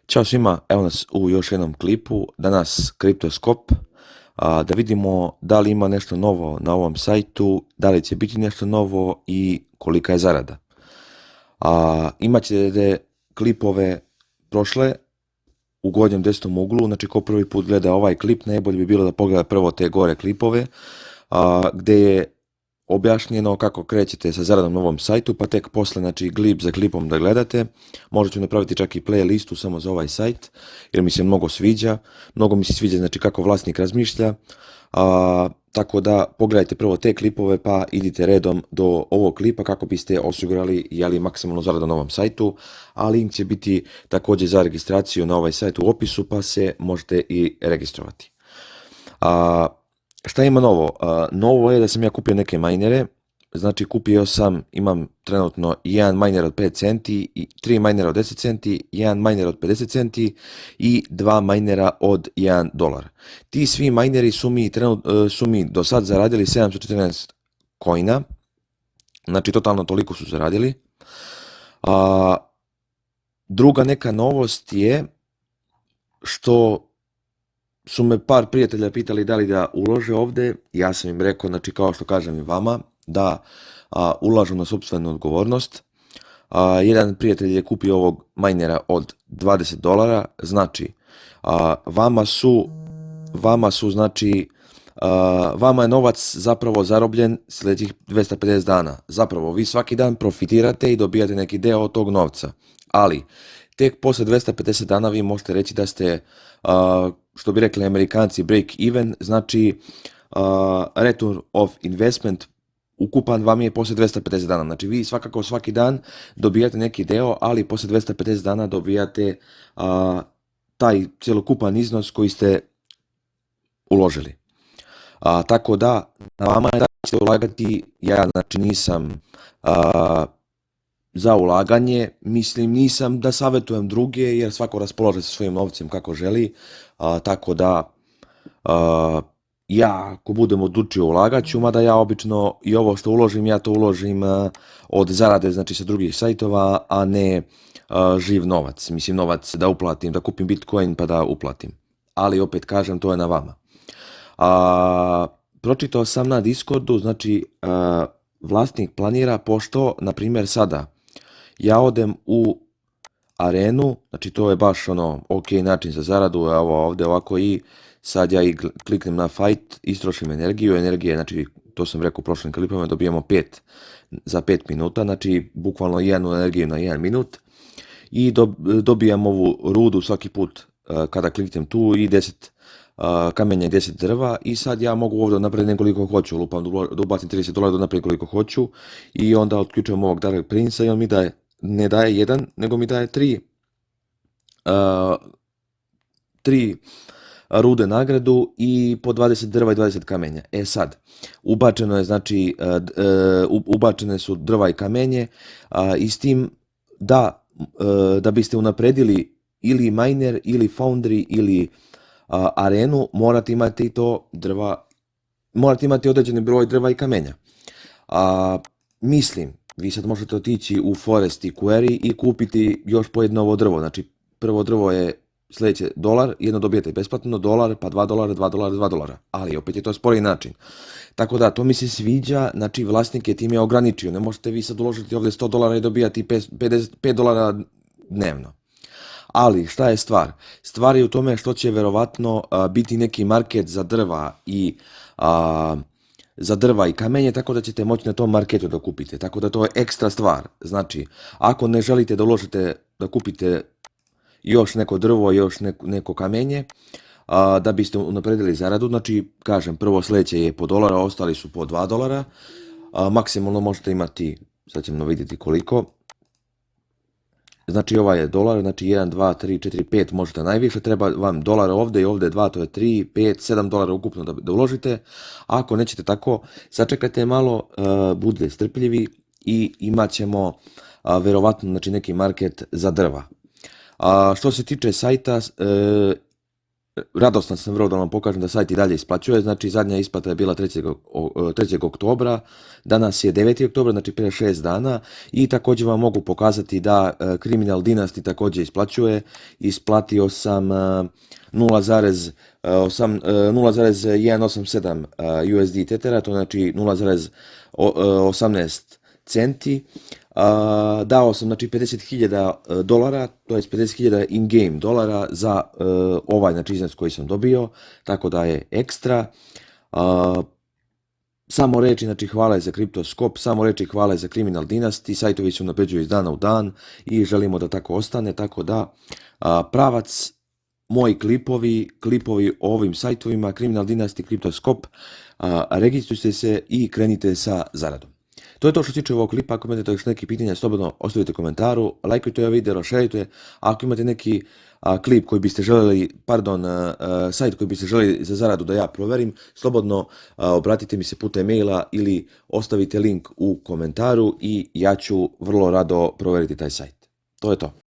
Ćao svima, evo nas u još jednom klipu, danas Kriptoskop, da vidimo da li ima nešto novo na ovom sajtu, da li će biti nešto novo i kolika je zarada. Imat ćete klipove prošle u gornjem desnom uglu, znači ko prvi put gleda ovaj klip, najbolje bi bilo da pogleda prvo te gore klipove, gde je objašnjeno kako krećete sa zaradom na ovom sajtu, pa tek posle, znači, klip za klipom da gledate. Možda ću napraviti čak i playlistu samo za ovaj sajt, jer mi se mnogo sviđa. Mnogo mi se sviđa, znači, kako vlasnik razmišlja. Tako da pogledajte prvo te klipove, pa idite redom do ovog klipa kako biste osigurali maksimalnu zaradu na ovom sajtu, a link će biti također za registraciju na ovaj sajt u opisu, pa se možete i registrovati. Šta ima novo? Novo je da sam ja kupio neke minere, znači imam trenutno jedan miner od 5 centi, 3 minera od 10 centi, jedan miner od 50 centi i 2 minera od $1. Ti svi mineri su mi do sad zaradili 714 coina, znači totalno toliko su zaradili. Druga neka novost je što su me par prijatelja pitali da li da ulože ovde, ja sam im rekao, znači kao što kažem i vama, da ulažu na sopstvenu odgovornost. Jedan prijatelj je kupio ovog minera od $20, znači vama je novac zapravo zarobljen sljedećih 250 dana. Zapravo vi svaki dan profitirate i dobijate neki deo od tog novca, ali tek posle 250 dana vi možete reći da ste, što bi rekli Amerikanci, break even, znači return of investment ukupan vam je posle 250 dana. Znači vi svakako svaki dan dobijate neki deo, ali posle 250 dana dobijate taj cjelokupan iznos koji ste uložili. Tako da na vama je da ćete ulagati, ja znači nisam za ulaganje, nisam da savjetujem druge jer svako raspolaže sa svojim novcem kako želi, tako da ja ako budem odlučio ulagat ću, mada ja obično i ovo što uložim, ja to uložim od zarade, znači sa drugih sajtova, a ne živ novac, novac da uplatim, da kupim Bitcoin pa da uplatim, ali opet kažem, to je na vama. Pročitao sam na Discordu, znači vlasnik planira, pošto, na primjer sada, ja odem u arenu, znači to je baš ok način za zaradu, evo ovdje ovako i sad ja kliknem na fight, istrošim energije, znači to sam rekao u prošlim klipama, dobijemo 5 za 5 minuta, znači bukvalno jednu energiju na 1 minut i dobijam ovu rudu svaki put kada kliknem tu i 10 kamenja i 10 drva i sad ja mogu ovdje napraviti nekoliko hoću, lupam da ubacim $30 da napravim koliko hoću i onda otključujem ovog Dark Prince i on mi ne daje jedan, nego mi daje 3 rude nagradu i po 20 drva i 20 kamenja. Sad, ubačene su drva i kamenje i s tim da biste unapredili ili miner, ili foundry, ili arenu, morate imati određeni broj drva i kamenja. Vi sad možete otići u Forest i Quarry i kupiti još po jedno ovo drvo, znači prvo drvo je sljedeće $1, jedno dobijete besplatno, $1, pa $2, $2, ali opet je to sporiji način. Tako da, to mi se sviđa, znači vlasnik je time ograničio, ne možete vi sad uložiti ovdje $100 i dobijati $5 dnevno. Ali šta je stvar? Stvar je u tome što će verovatno biti neki market za drva i kamenje, tako da ćete moći na tom marketu da kupite. Tako da to je ekstra stvar. Znači, ako ne želite da uložite, da kupite još neko drvo, još neko kamenje, da biste unapredili zaradu, znači, kažem, prvo sljedeće je po $1, ostali su po $2, maksimalno možete imati, sad ćemo vidjeti koliko, znači ovaj je $1, znači 1, 2, 3, 4, 5 možete najviše, treba vam $1 ovdje i ovdje 2, to je 3, 5, $7 ukupno da uložite. Ako nećete tako, sačekajte malo, budite strpljivi i imat ćemo verovatno znači, neki market za drva. Što se tiče sajta, radostan sam vrlo da vam pokažem da sajt i dalje isplaćuje, znači zadnja isplata je bila 3. oktobra, danas je 9. oktobra, znači prije 6 dana i također vam mogu pokazati da Criminal Dynasty također isplaćuje, isplatio sam 0,187 USD tetera, to znači 0,18 centi. Dao sam znači $50,000, to je 50,000 in-game dolara za ovaj znači iznos koji sam dobio, tako da je ekstra. Samo reči znači hvale za Cryptoscope, samo reči hvale za Criminal Dynasty, sajtovi se unapređuju iz dana u dan i želimo da tako ostane, tako da pravac moji klipovi o ovim sajtovima, Criminal Dynasty, Cryptoscope, registrujte se i krenite sa zaradom. To je to što se tiče ovog klipa. Ako imate još neki pitanja, slobodno ostavite komentaru, lajkujte ovaj video, šerujte. Ako imate neki klip koji biste željeli, sajt koji biste željeli za zaradu da ja proverim, slobodno obratite mi se putem maila ili ostavite link u komentaru i ja ću vrlo rado proveriti taj sajt. To je to.